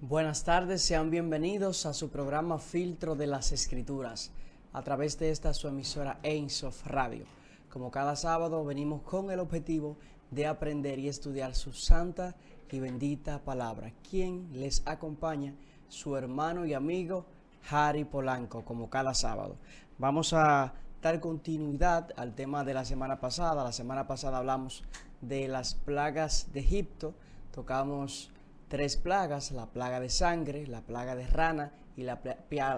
Buenas tardes, sean bienvenidos a su programa Filtro de las Escrituras, a través de esta su emisora Ein Sof Radio. Como cada sábado venimos con el objetivo de aprender y estudiar su santa y bendita palabra. Quien les acompaña, su hermano y amigo Harry Polanco, como cada sábado. Vamos a dar continuidad al tema de la semana pasada. La semana pasada hablamos de las plagas de Egipto, tocamos 3 plagas: la plaga de sangre, la plaga de rana y la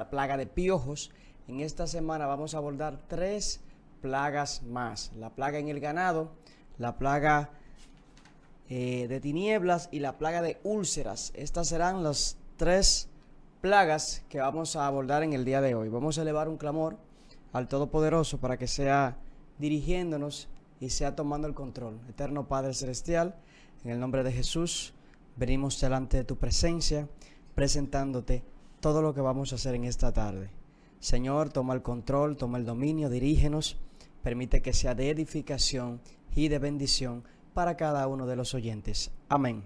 plaga de piojos. En esta semana vamos a abordar 3 plagas más: la plaga en el ganado, la plaga de tinieblas y la plaga de úlceras. Estas serán las 3 plagas que vamos a abordar en el día de hoy. Vamos a elevar un clamor al Todopoderoso para que sea dirigiéndonos y sea tomando el control. Eterno Padre Celestial, en el nombre de Jesús, venimos delante de tu presencia, presentándote todo lo que vamos a hacer en esta tarde. Señor, toma el control, toma el dominio, dirígenos, permite que sea de edificación y de bendición para cada uno de los oyentes. Amén.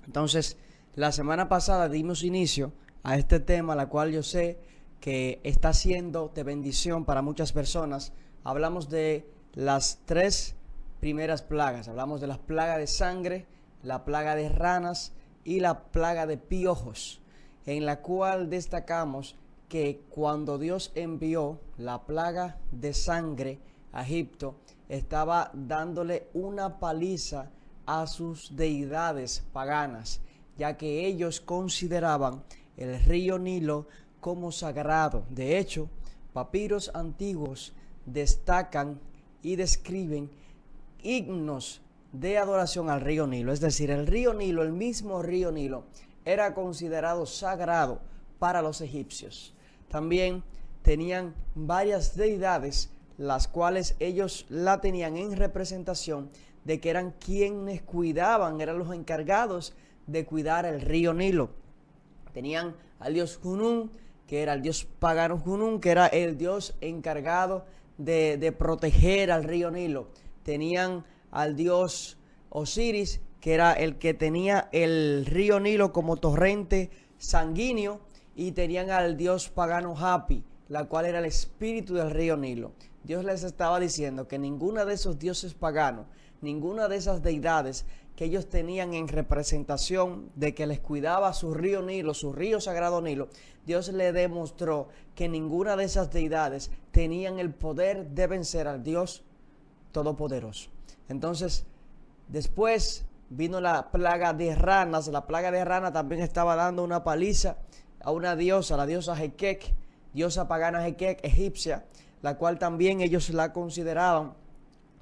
Entonces, la semana pasada dimos inicio a este tema, la cual yo sé que está siendo de bendición para muchas personas. Hablamos de las 3 primeras plagas, hablamos de las plagas de sangre, la plaga de ranas y la plaga de piojos, en la cual destacamos que cuando Dios envió la plaga de sangre a Egipto, estaba dándole una paliza a sus deidades paganas, ya que ellos consideraban el río Nilo como sagrado. De hecho, papiros antiguos destacan y describen himnos de adoración al río Nilo. Es decir, el río Nilo, el mismo río Nilo, era considerado sagrado para los egipcios. También tenían varias deidades, las cuales ellos la tenían en representación de que eran quienes cuidaban, eran los encargados de cuidar el río Nilo. Tenían al dios Junún, que era el dios pagano Junún, que era el dios encargado de proteger al río Nilo. Tenían al dios Osiris, que era el que tenía el río Nilo como torrente sanguíneo, y tenían al dios pagano Hapi, la cual era el espíritu del río Nilo. Dios les estaba diciendo que ninguna de esos dioses paganos, ninguna de esas deidades que ellos tenían en representación de que les cuidaba su río Nilo, su río sagrado Nilo, Dios le demostró que ninguna de esas deidades tenían el poder de vencer al Dios Todopoderoso. Entonces, después vino la plaga de ranas. La plaga de rana también estaba dando una paliza a una diosa, la diosa Heqet, diosa pagana Heqet, egipcia, la cual también ellos la consideraban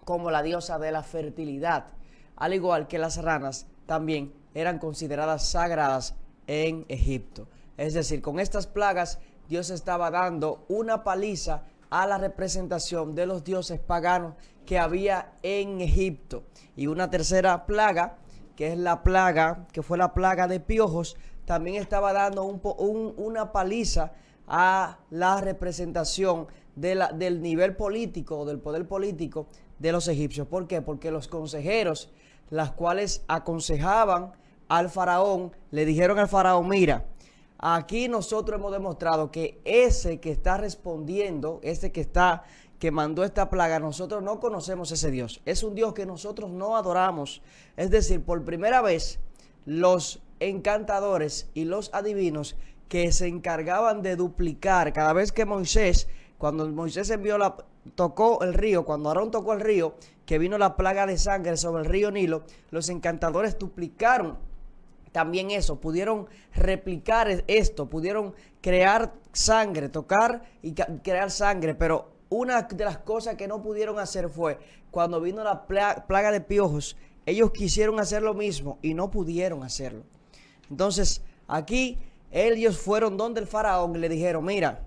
como la diosa de la fertilidad. Al igual que las ranas, también eran consideradas sagradas en Egipto. Es decir, con estas plagas, Dios estaba dando una paliza a la representación de los dioses paganos que había en Egipto. Y una tercera plaga, que es la plaga, que fue la plaga de piojos, también estaba dando una paliza a la representación del nivel político, del poder político de los egipcios. ¿Por qué? Porque los consejeros, las cuales aconsejaban al faraón, le dijeron al faraón: mira, aquí nosotros hemos demostrado que ese que está respondiendo, que mandó esta plaga, nosotros no conocemos ese Dios. Es un Dios que nosotros no adoramos. Es decir, por primera vez, los encantadores y los adivinos que se encargaban de duplicar cada vez que cuando Moisés tocó el río, cuando Aarón tocó el río, que vino la plaga de sangre sobre el río Nilo, los encantadores duplicaron también eso, pudieron replicar esto, pudieron crear sangre, tocar y crear sangre. Pero una de las cosas que no pudieron hacer fue, cuando vino la plaga de piojos, ellos quisieron hacer lo mismo y no pudieron hacerlo. Entonces, aquí ellos fueron donde el faraón y le dijeron: mira,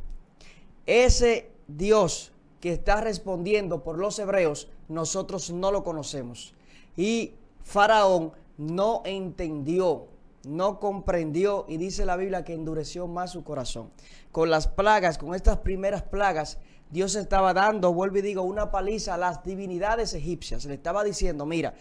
ese Dios que está respondiendo por los hebreos, nosotros no lo conocemos. Y faraón no entendió, no comprendió, y dice la Biblia que endureció más su corazón. Con las plagas, con estas primeras plagas, Dios estaba dando, vuelvo y digo, una paliza a las divinidades egipcias. Le estaba diciendo: mira,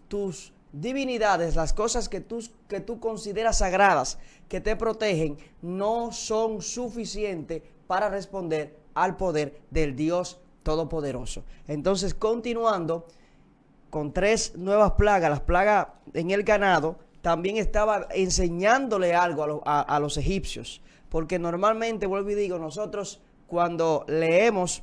tus divinidades, las cosas que tú consideras sagradas, que te protegen, no son suficientes para responder al poder del Dios Todopoderoso. Entonces, continuando con 3 nuevas plagas, las plagas en el ganado, también estaba enseñándole algo a los egipcios. Porque normalmente, vuelvo y digo, nosotros cuando leemos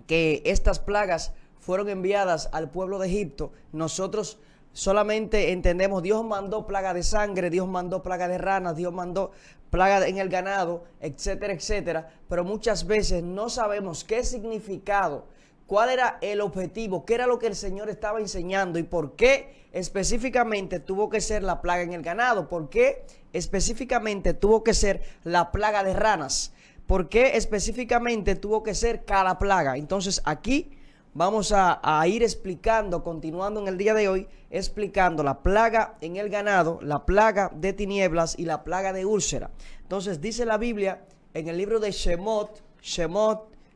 que estas plagas fueron enviadas al pueblo de Egipto, nosotros solamente entendemos, Dios mandó plaga de sangre, Dios mandó plaga de ranas, Dios mandó plaga en el ganado, etcétera, etcétera. Pero muchas veces no sabemos qué significado, cuál era el objetivo, qué era lo que el Señor estaba enseñando y por qué específicamente tuvo que ser la plaga en el ganado, por qué específicamente tuvo que ser la plaga de ranas, por qué específicamente tuvo que ser cada plaga. Entonces aquí vamos a ir explicando, continuando en el día de hoy, explicando la plaga en el ganado, la plaga de tinieblas y la plaga de úlcera. Entonces dice la Biblia en el libro de Shemot,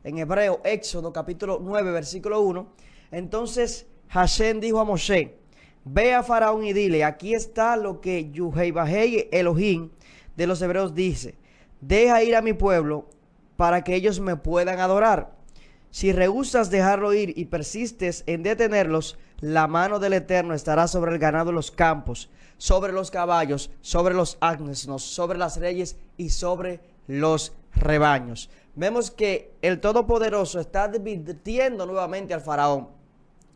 en hebreo, Éxodo capítulo 9, versículo 1. Entonces Hashem dijo a Moshe: ve a Faraón y dile, aquí está lo que Yuhei Elohim de los hebreos dice: deja ir a mi pueblo para que ellos me puedan adorar. Si rehusas dejarlo ir y persistes en detenerlos, la mano del Eterno estará sobre el ganado de los campos, sobre los caballos, sobre los asnos, sobre las reyes y sobre los rebaños. Vemos que el Todopoderoso está advirtiendo nuevamente al faraón.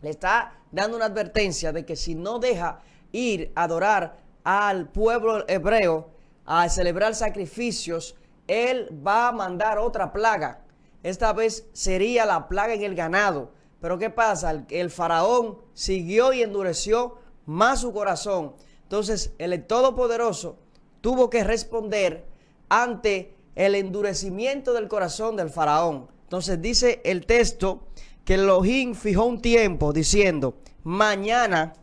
Le está dando una advertencia de que si no deja ir a adorar al pueblo hebreo, a celebrar sacrificios, él va a mandar otra plaga. Esta vez sería la plaga en el ganado. Pero ¿qué pasa? El faraón siguió y endureció más su corazón. Entonces el Todopoderoso tuvo que responder ante el endurecimiento del corazón del faraón. Entonces dice el texto que Elohim fijó un tiempo diciendo: mañana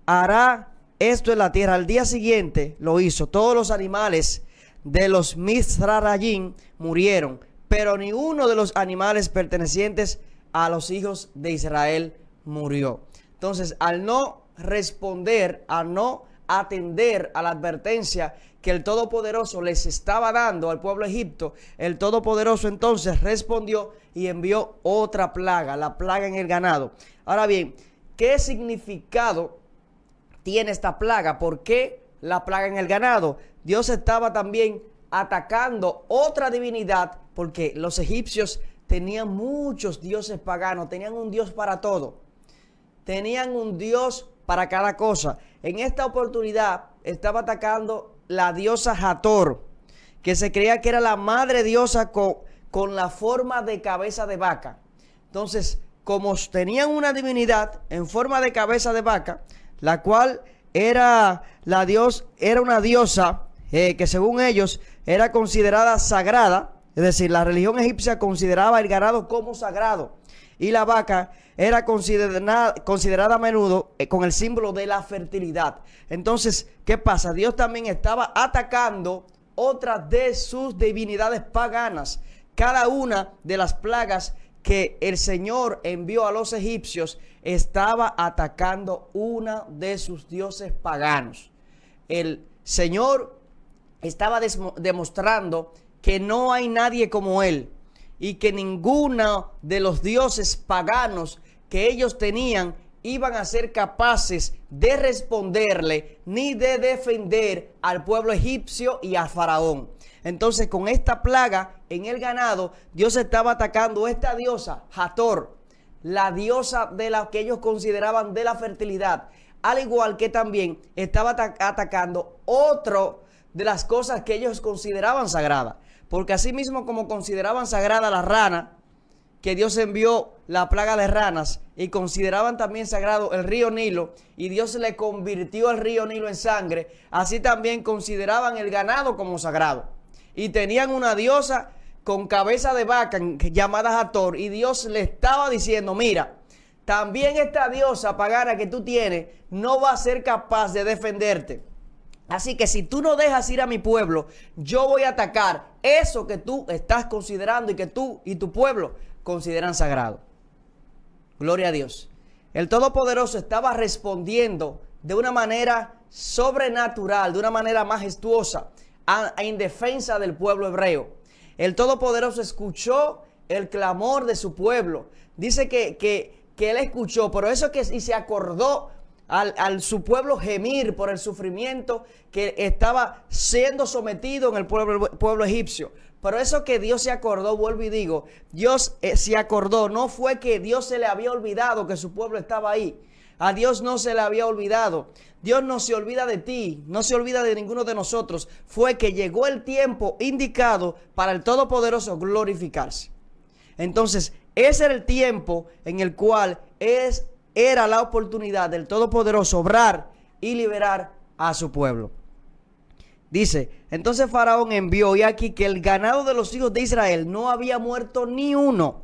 hará esto en la tierra. Al día siguiente lo hizo. Todos los animales de los Mizrayim murieron, pero ni uno de los animales pertenecientes a los hijos de Israel murió. Entonces, al no responder, al no atender a la advertencia que el Todopoderoso les estaba dando al pueblo de Egipto, el Todopoderoso entonces respondió y envió otra plaga, la plaga en el ganado. Ahora bien, ¿qué significado tiene esta plaga? ¿Por qué la plaga en el ganado? Dios estaba también atacando otra divinidad, porque los egipcios tenían muchos dioses paganos, tenían un dios para todo, tenían un dios para cada cosa. En esta oportunidad estaba atacando la diosa Hathor, que se creía que era la madre diosa con la forma de cabeza de vaca. Entonces, como tenían una divinidad en forma de cabeza de vaca, la cual era una diosa que según ellos era considerada sagrada, es decir, la religión egipcia consideraba el ganado como sagrado y la vaca era considerada a menudo con el símbolo de la fertilidad. Entonces, ¿qué pasa? Dios también estaba atacando otras de sus divinidades paganas. Cada una de las plagas que el Señor envió a los egipcios estaba atacando una de sus dioses paganos. El Señor estaba demostrando que no hay nadie como Él y que ninguno de los dioses paganos que ellos tenían iban a ser capaces de responderle ni de defender al pueblo egipcio y al faraón. Entonces, con esta plaga en el ganado, Dios estaba atacando a esta diosa Hathor, la diosa de la que ellos consideraban de la fertilidad, al igual que también estaba atacando otro de las cosas que ellos consideraban sagradas. Porque así mismo como consideraban sagrada la rana, que Dios envió la plaga de ranas, y consideraban también sagrado el río Nilo, y Dios le convirtió el río Nilo en sangre, así también consideraban el ganado como sagrado. Y tenían una diosa con cabeza de vaca llamada Hathor, y Dios le estaba diciendo: mira, también esta diosa pagana que tú tienes no va a ser capaz de defenderte. Así que si tú no dejas ir a mi pueblo, yo voy a atacar eso que tú estás considerando y que tú y tu pueblo consideran sagrado. Gloria a Dios. El Todopoderoso estaba respondiendo de una manera sobrenatural, de una manera majestuosa, en defensa del pueblo hebreo. El Todopoderoso escuchó el clamor de su pueblo. Dice que él escuchó, por eso que y se acordó al su pueblo gemir por el sufrimiento que estaba siendo sometido en el pueblo egipcio. Por eso que Dios se acordó, vuelvo y digo, Dios se acordó, no fue que Dios se le había olvidado que su pueblo estaba ahí. A Dios no se le había olvidado. Dios no se olvida de ti, no se olvida de ninguno de nosotros. Fue que llegó el tiempo indicado para el Todopoderoso glorificarse. Entonces, ese era el tiempo en el cual era la oportunidad del Todopoderoso obrar y liberar a su pueblo. Dice, entonces Faraón envió, y aquí que el ganado de los hijos de Israel no había muerto ni uno.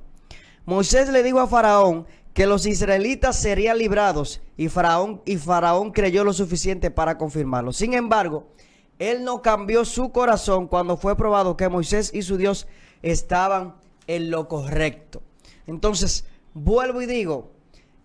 Moisés le dijo a Faraón que los israelitas serían librados, y Faraón creyó lo suficiente para confirmarlo. Sin embargo, él no cambió su corazón cuando fue probado que Moisés y su Dios estaban en lo correcto. Entonces, vuelvo y digo,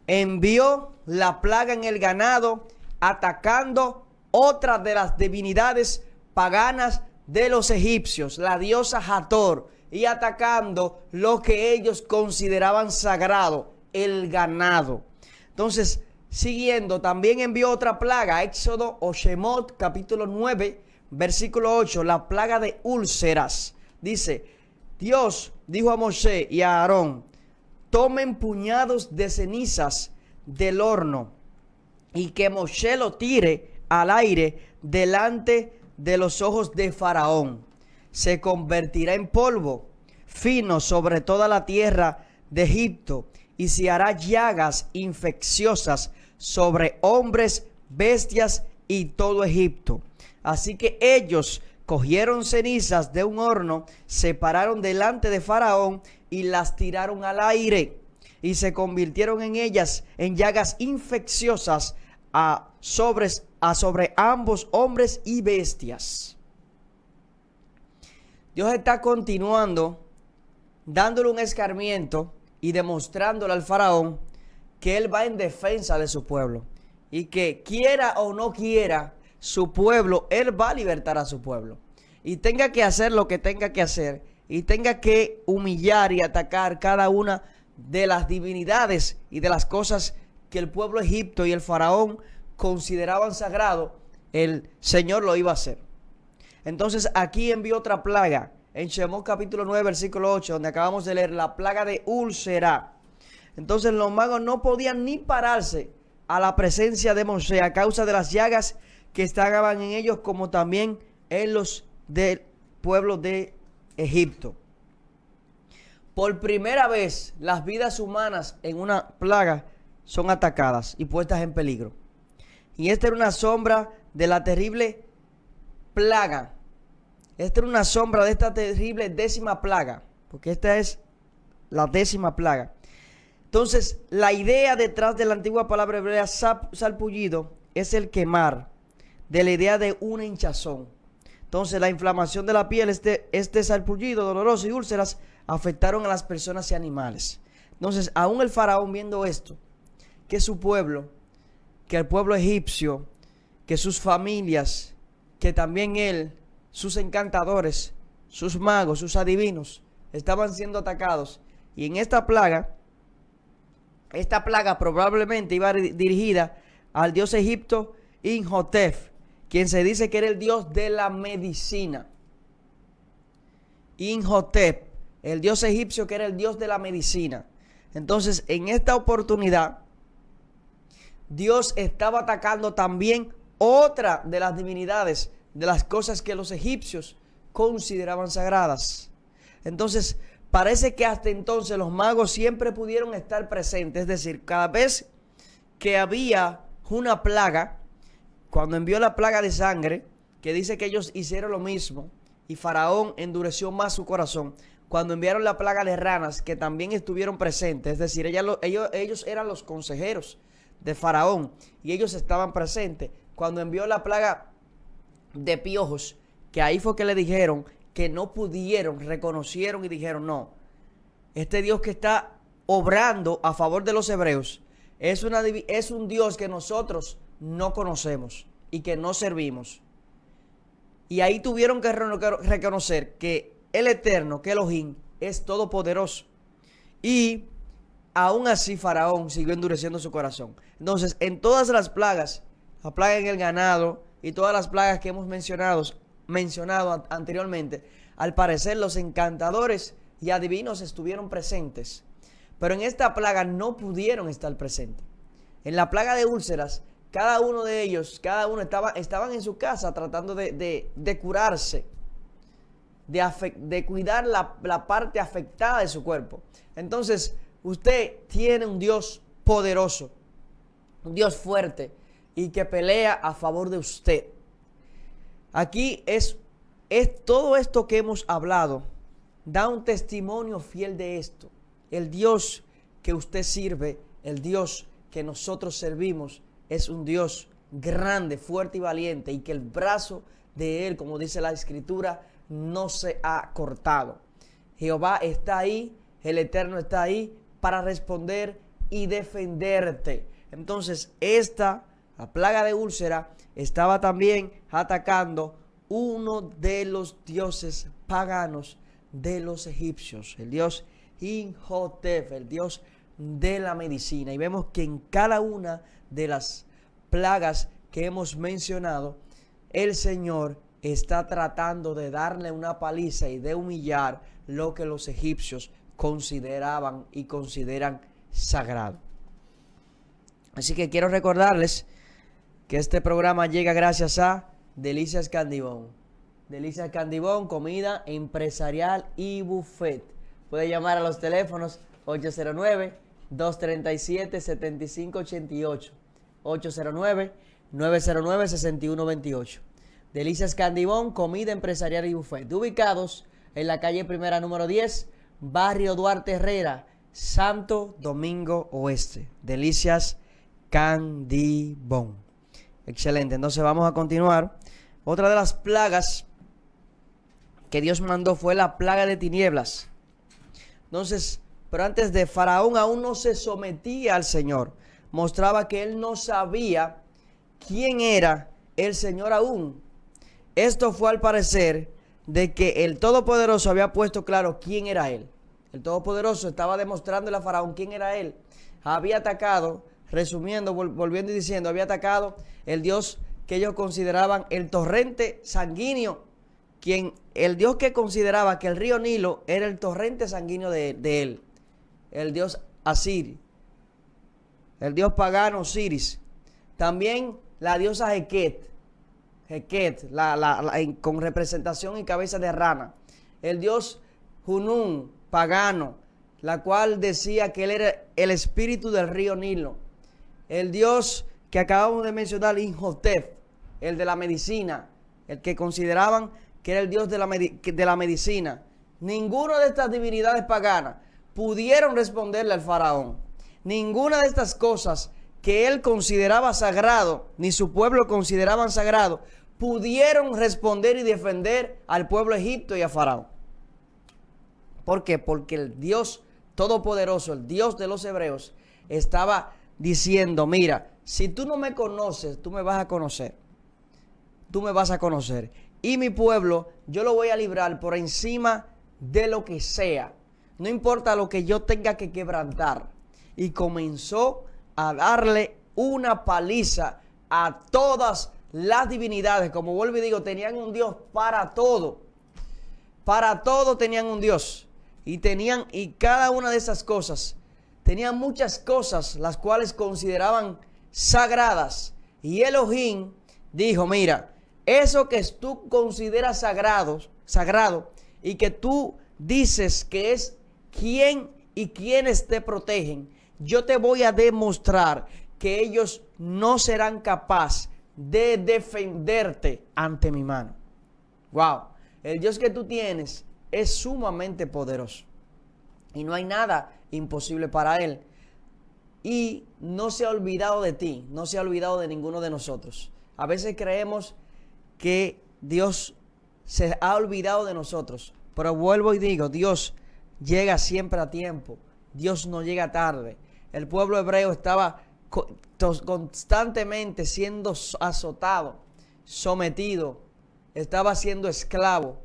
envió la plaga en el ganado, atacando otra de las divinidades paganas de los egipcios, la diosa Hathor, y atacando lo que ellos consideraban sagrado, el ganado. Entonces, siguiendo, también envió otra plaga, Éxodo o Shemot, capítulo 9, versículo 8, la plaga de úlceras. Dice, Dios dijo a Moshe y a Aarón, tomen puñados de cenizas del horno y que Moshe lo tire al aire delante de los ojos de Faraón. Se convertirá en polvo fino sobre toda la tierra de Egipto y se hará llagas infecciosas sobre hombres, bestias y todo Egipto. Así que ellos cogieron cenizas de un horno, se pararon delante de Faraón y las tiraron al aire y se convirtieron en ellas en llagas infecciosas sobre ambos hombres y bestias. Dios está continuando dándole un escarmiento y demostrándole al faraón que él va en defensa de su pueblo y que quiera o no quiera su pueblo, él va a libertar a su pueblo y tenga que hacer lo que tenga que hacer y tenga que humillar y atacar cada una de las divinidades y de las cosas que el pueblo egipto y el faraón consideraban sagrado, el Señor lo iba a hacer. Entonces aquí envió otra plaga en Shemot capítulo 9 versículo 8, donde acabamos de leer la plaga de úlcera. Entonces los magos no podían ni pararse a la presencia de Moshe a causa de las llagas que estaban en ellos, como también en los del pueblo de Egipto. Por primera vez las vidas humanas en una plaga son atacadas y puestas en peligro. Y esta era una sombra de la terrible plaga. Esta era una sombra de esta terrible 10ª plaga, porque esta es la 10ª plaga. Entonces, la idea detrás de la antigua palabra hebrea sarpullido es el quemar, de la idea de una hinchazón. Entonces, la inflamación de la piel, este sarpullido doloroso y úlceras afectaron a las personas y animales. Entonces, aún el faraón viendo esto, que su pueblo, que el pueblo egipcio, que sus familias, que también él, sus encantadores, sus magos, sus adivinos, estaban siendo atacados. Y en esta plaga probablemente iba dirigida al dios egipto Imhotep, quien se dice que era el dios de la medicina. Imhotep, el dios egipcio que era el dios de la medicina. Entonces, en esta oportunidad, Dios estaba atacando también otra de las divinidades, de las cosas que los egipcios consideraban sagradas. Entonces, parece que hasta entonces los magos siempre pudieron estar presentes. Es decir, cada vez que había una plaga, cuando envió la plaga de sangre, que dice que ellos hicieron lo mismo, y Faraón endureció más su corazón. Cuando enviaron la plaga de ranas, que también estuvieron presentes, es decir, ellos eran los consejeros de Faraón, y ellos estaban presentes. Cuando envió la plaga de piojos, que ahí fue que le dijeron que no pudieron, reconocieron y dijeron, no, este Dios que está obrando a favor de los hebreos es un Dios que nosotros no conocemos y que no servimos. Y ahí tuvieron que reconocer que el Eterno, que Elohim, es todopoderoso. Y aún así Faraón siguió endureciendo su corazón. Entonces, en todas las plagas, la plaga en el ganado y todas las plagas que hemos mencionado anteriormente, al parecer los encantadores y adivinos estuvieron presentes. Pero en esta plaga no pudieron estar presentes. En la plaga de úlceras, cada uno de ellos, estaban en su casa tratando de curarse, de cuidar la parte afectada de su cuerpo. Entonces, usted tiene un Dios poderoso, un Dios fuerte y que pelea a favor de usted. Aquí es todo esto que hemos hablado, da un testimonio fiel de esto. El Dios que usted sirve, el Dios que nosotros servimos, es un Dios grande, fuerte y valiente, y que el brazo de Él, como dice la Escritura, no se ha cortado. Jehová está ahí, el Eterno está ahí para responder y defenderte. Entonces, la plaga de úlcera, estaba también atacando uno de los dioses paganos de los egipcios, el dios Imhotep, el dios de la medicina. Y vemos que en cada una de las plagas que hemos mencionado, el Señor está tratando de darle una paliza y de humillar lo que los egipcios consideraban y consideran sagrado. Así que quiero recordarles que este programa llega gracias a Delicias Candibón. Delicias Candibón, comida empresarial y buffet. Puede llamar a los teléfonos 809-237-7588, 809-909-6128. Delicias Candibón, comida empresarial y buffet. Ubicados en la calle Primera número 10, Barrio Duarte Herrera, Santo Domingo Oeste. Delicias Candibón. Excelente, entonces vamos a continuar. Otra de las plagas que Dios mandó fue la plaga de tinieblas. Entonces, pero antes de Faraón aún no se sometía al Señor. Mostraba que él no sabía quién era el Señor aún. Esto fue al parecer de que el Todopoderoso había puesto claro quién era él. El Todopoderoso estaba demostrándole a Faraón quién era él. Había atacado, resumiendo, volviendo y diciendo, había atacado el Dios que ellos consideraban el torrente sanguíneo, el Dios que consideraba que el río Nilo era el torrente sanguíneo de él, el Dios Asirio, el Dios pagano Osiris, también la diosa Heket, con representación y cabeza de rana, el Dios Hunún, pagano, la cual decía que él era el espíritu del río Nilo, el Dios que acabamos de mencionar, Imhotep, el de la medicina, el que consideraban que era el Dios de la medicina. Ninguna de estas divinidades paganas pudieron responderle al faraón. Ninguna de estas cosas que él consideraba sagrado, ni su pueblo consideraban sagrado, pudieron responder y defender al pueblo egipto y a Faraón. ¿Por qué? Porque el Dios Todopoderoso, el Dios de los hebreos, estaba diciendo, mira, si tú no me conoces, tú me vas a conocer. Tú me vas a conocer. Y mi pueblo, yo lo voy a librar por encima de lo que sea. No importa lo que yo tenga que quebrantar. Y comenzó a darle una paliza a todas las divinidades. Como vuelvo y digo, tenían un Dios para todo. Para todo tenían un Dios. Y cada una de esas cosas, tenían muchas cosas las cuales consideraban sagradas. Y Elohim dijo, mira, eso que tú consideras sagrado y que tú dices que es quién y quienes te protegen, yo te voy a demostrar que ellos no serán capaces de defenderte ante mi mano. Wow, el Dios que tú tienes es sumamente poderoso y no hay nada imposible para Él. Y no se ha olvidado de ti, no se ha olvidado de ninguno de nosotros. A veces creemos que Dios se ha olvidado de nosotros, pero vuelvo y digo, Dios llega siempre a tiempo, Dios no llega tarde. El pueblo hebreo estaba constantemente siendo azotado, sometido, estaba siendo esclavo,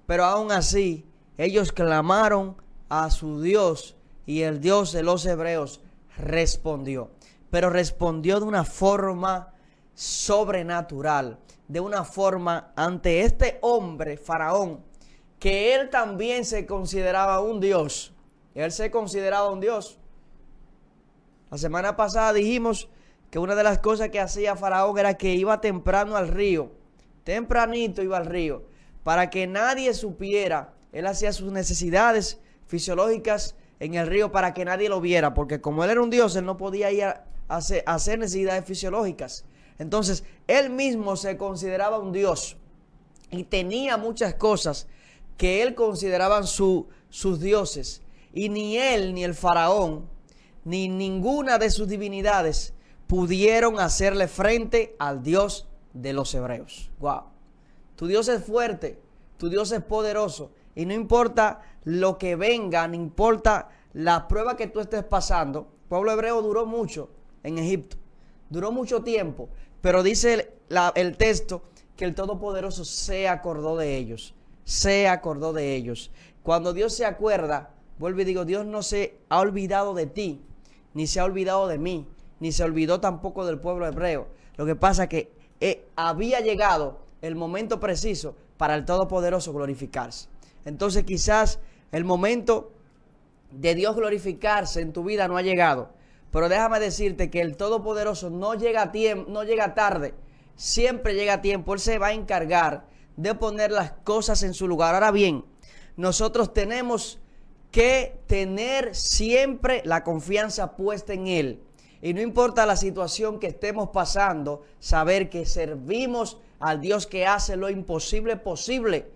pero aún así ellos clamaron a su Dios y el Dios de los hebreos respondió, pero respondió de una forma sobrenatural, de una forma ante este hombre, Faraón, que él también se consideraba un Dios. Él se consideraba un Dios. La semana pasada dijimos que una de las cosas que hacía Faraón era que iba temprano al río, tempranito iba al río, para que nadie supiera. Él hacía sus necesidades fisiológicas en el río para que nadie lo viera, porque como él era un Dios, él no podía ir a hacer necesidades fisiológicas. Entonces, él mismo se consideraba un Dios y tenía muchas cosas que él consideraban sus dioses. Y ni él, ni el faraón, ni ninguna de sus divinidades pudieron hacerle frente al Dios de los hebreos. Wow. Tu Dios es fuerte, tu Dios es poderoso. Y no importa lo que venga, no importa la prueba que tú estés pasando. El pueblo hebreo duró mucho en Egipto. Duró mucho tiempo. Pero dice el texto que el Todopoderoso se acordó de ellos. Se acordó de ellos. Cuando Dios se acuerda, vuelvo y digo, Dios no se ha olvidado de ti, ni se ha olvidado de mí, ni se olvidó tampoco del pueblo hebreo. Lo que pasa es que había llegado el momento preciso para el Todopoderoso glorificarse. Entonces quizás el momento de Dios glorificarse en tu vida no ha llegado. Pero déjame decirte que el Todopoderoso no llega tarde, siempre llega a tiempo. Él se va a encargar de poner las cosas en su lugar. Ahora bien, nosotros tenemos que tener siempre la confianza puesta en Él. Y no importa la situación que estemos pasando, saber que servimos al Dios que hace lo imposible posible.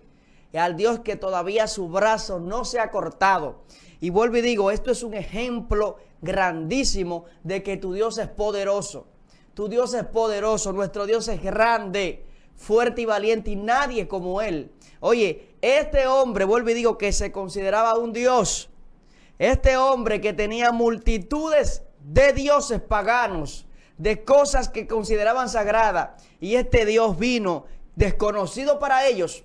Y al Dios que todavía su brazo no se ha cortado. Y vuelvo y digo, esto es un ejemplo grandísimo de que tu Dios es poderoso. Tu Dios es poderoso, nuestro Dios es grande, fuerte y valiente y nadie como Él. Oye, este hombre, vuelvo y digo, que se consideraba un Dios. Este hombre que tenía multitudes de dioses paganos, de cosas que consideraban sagradas. Y este Dios vino desconocido para ellos,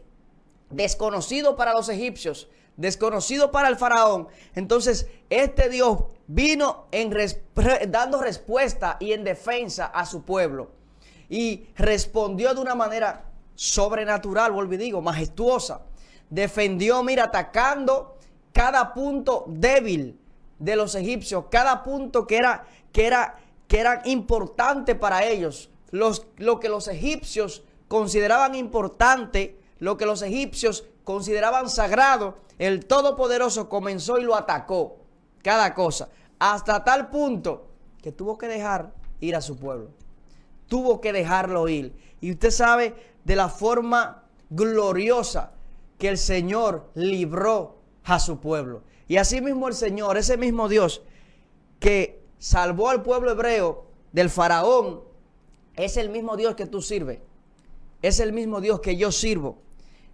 desconocido para los egipcios, desconocido para el faraón. Entonces este Dios vino dando respuesta y en defensa a su pueblo. Y respondió de una manera sobrenatural, vuelvo y digo, majestuosa. Defendió, mira, atacando cada punto débil de los egipcios, cada punto que era importante para ellos. Lo que los egipcios consideraban importante, lo que los egipcios consideraban sagrado, el Todopoderoso comenzó y lo atacó. Cada cosa. Hasta tal punto que tuvo que dejar ir a su pueblo. Tuvo que dejarlo ir. Y usted sabe de la forma gloriosa que el Señor libró a su pueblo. Y así mismo el Señor, ese mismo Dios que salvó al pueblo hebreo del faraón, es el mismo Dios que tú sirves. Es el mismo Dios que yo sirvo.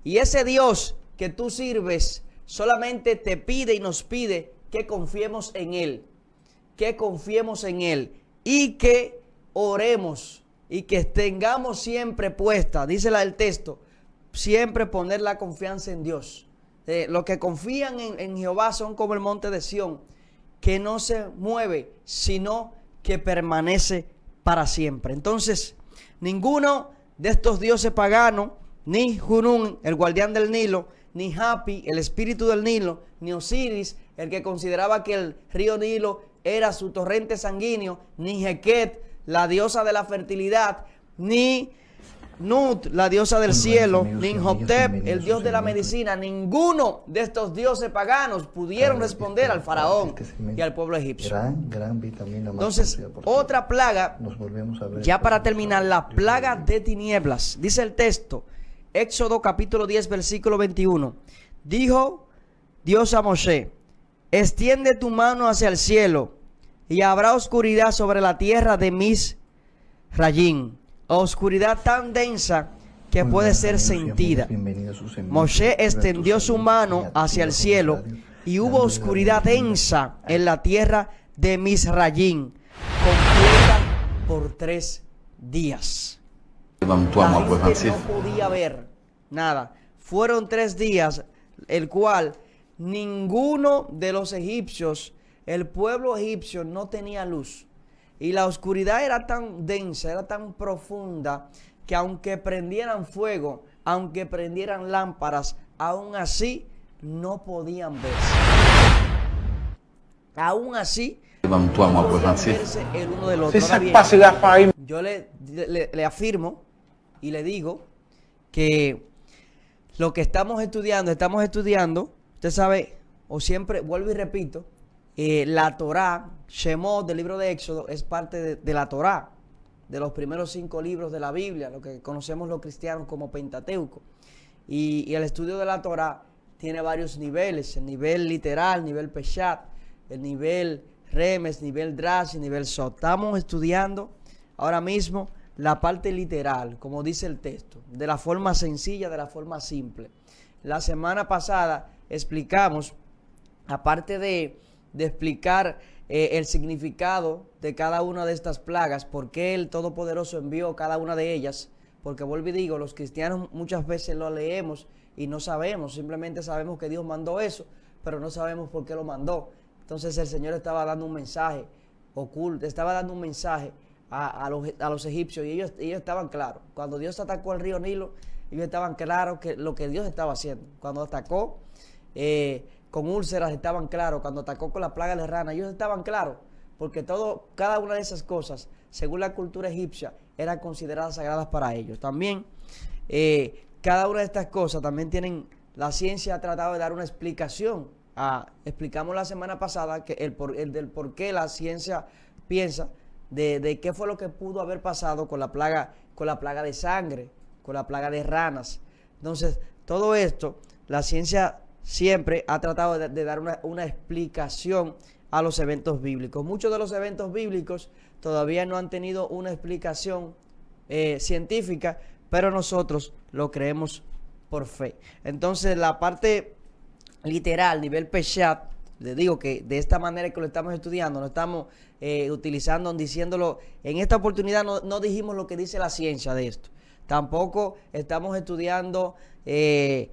Y ese Dios que tú sirves solamente te pide y nos pide que confiemos en Él. Que confiemos en Él. Y que oremos. Y que tengamos siempre puesta, dice el texto, siempre poner la confianza en Dios. Los que confían en Jehová son como el monte de Sión, que no se mueve, sino que permanece para siempre. Entonces, ninguno de estos dioses paganos, ni Junún, el guardián del Nilo, ni Hapi, el espíritu del Nilo, ni Osiris, el que consideraba que el río Nilo era su torrente sanguíneo, ni Heket, la diosa de la fertilidad, ni Nut, la diosa del cielo, ni Imhotep, el dios de la medicina. Ninguno de estos dioses paganos pudieron responder al faraón y al pueblo egipcio. Entonces, otra plaga, ya para terminar, la plaga de tinieblas. Dice el texto, Éxodo capítulo 10, versículo 21. Dijo Dios a Moshe, extiende tu mano hacia el cielo y habrá oscuridad sobre la tierra de Misrayim, oscuridad tan densa que puede ser sentida. Moshe extendió su mano hacia el cielo y hubo oscuridad densa en la tierra de Misrayim, completa por 3 días. La gente no podía ver nada. Fueron 3 días, el cual ninguno de los egipcios, el pueblo egipcio no tenía luz. Y la oscuridad era tan densa, era tan profunda, que aunque prendieran fuego, aunque prendieran lámparas, aún así no podían verse. Aún así no podían verse el uno del otro. Ahora bien, yo le afirmo y le digo que lo que estamos estudiando, usted sabe, o siempre, vuelvo y repito, la Torá, Shemot del libro de Éxodo, es parte de la Torá, de los primeros 5 libros de la Biblia, lo que conocemos los cristianos como Pentateuco. Y el estudio de la Torá tiene varios niveles: el nivel literal, nivel Peshat, el nivel Remes, nivel Drash y nivel Sot. Estamos estudiando ahora mismo la parte literal, como dice el texto, de la forma sencilla, de la forma simple. La semana pasada explicamos, aparte de explicar el significado de cada una de estas plagas, por qué el Todopoderoso envió cada una de ellas, porque vuelvo y digo, los cristianos muchas veces lo leemos y no sabemos, simplemente sabemos que Dios mandó eso, pero no sabemos por qué lo mandó. Entonces el Señor estaba dando un mensaje oculto, estaba dando un mensaje a los egipcios, y ellos estaban claros. Cuando Dios atacó el río Nilo, ellos estaban claros que lo que Dios estaba haciendo. Cuando atacó con úlceras, estaban claros. Cuando atacó con la plaga de rana, ellos estaban claros, porque cada una de esas cosas, según la cultura egipcia, eran consideradas sagradas para ellos. También cada una de estas cosas también tienen, la ciencia ha tratado de dar una explicación. Explicamos la semana pasada que del por qué la ciencia piensa de qué fue lo que pudo haber pasado con la plaga de sangre, con la plaga de ranas. Entonces, todo esto, la ciencia siempre ha tratado de dar una explicación a los eventos bíblicos. Muchos de los eventos bíblicos todavía no han tenido una explicación científica, pero nosotros lo creemos por fe. Entonces, la parte literal, nivel Peshat, le digo que de esta manera que lo estamos estudiando, no estamos utilizando, diciéndolo. En esta oportunidad no dijimos lo que dice la ciencia de esto. Tampoco estamos estudiando de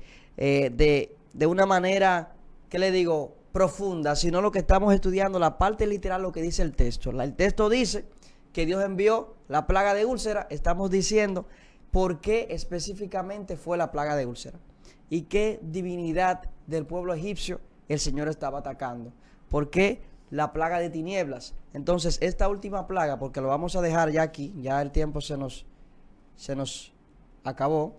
una manera, ¿qué le digo?, profunda, sino lo que estamos estudiando, la parte literal, lo que dice el texto. El texto dice que Dios envió la plaga de úlcera. Estamos diciendo por qué específicamente fue la plaga de úlcera y qué divinidad del pueblo egipcio el Señor estaba atacando. ¿Por qué la plaga de tinieblas? Entonces, esta última plaga, porque lo vamos a dejar ya aquí, ya el tiempo se nos acabó.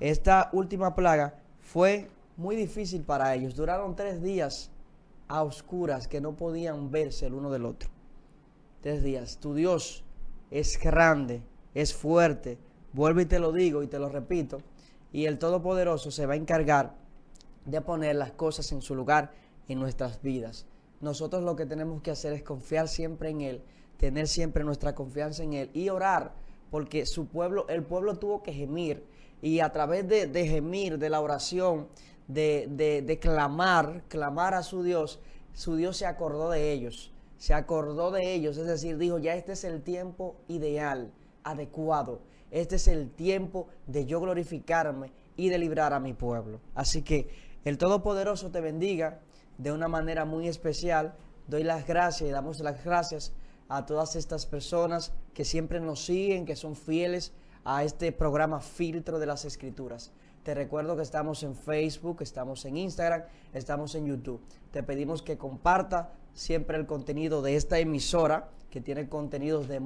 Esta última plaga fue muy difícil para ellos. Duraron 3 días a oscuras, que no podían verse el uno del otro. 3 días. Tu Dios es grande, es fuerte. Vuelvo y te lo digo y te lo repito. Y el Todopoderoso se va a encargar de poner las cosas en su lugar en nuestras vidas. Nosotros lo que tenemos que hacer es confiar siempre en Él, tener siempre nuestra confianza en Él y orar, porque el pueblo tuvo que gemir, y a través de gemir, de la oración, de clamar a su Dios se acordó de ellos, es decir, dijo, ya este es el tiempo ideal, adecuado, este es el tiempo de yo glorificarme y de librar a mi pueblo. Así que el Todopoderoso te bendiga de una manera muy especial. Doy las gracias y damos las gracias a todas estas personas que siempre nos siguen, que son fieles a este programa Filtro de las Escrituras. Te recuerdo que estamos en Facebook, estamos en Instagram, estamos en YouTube. Te pedimos que comparta siempre el contenido de esta emisora, que tiene contenidos de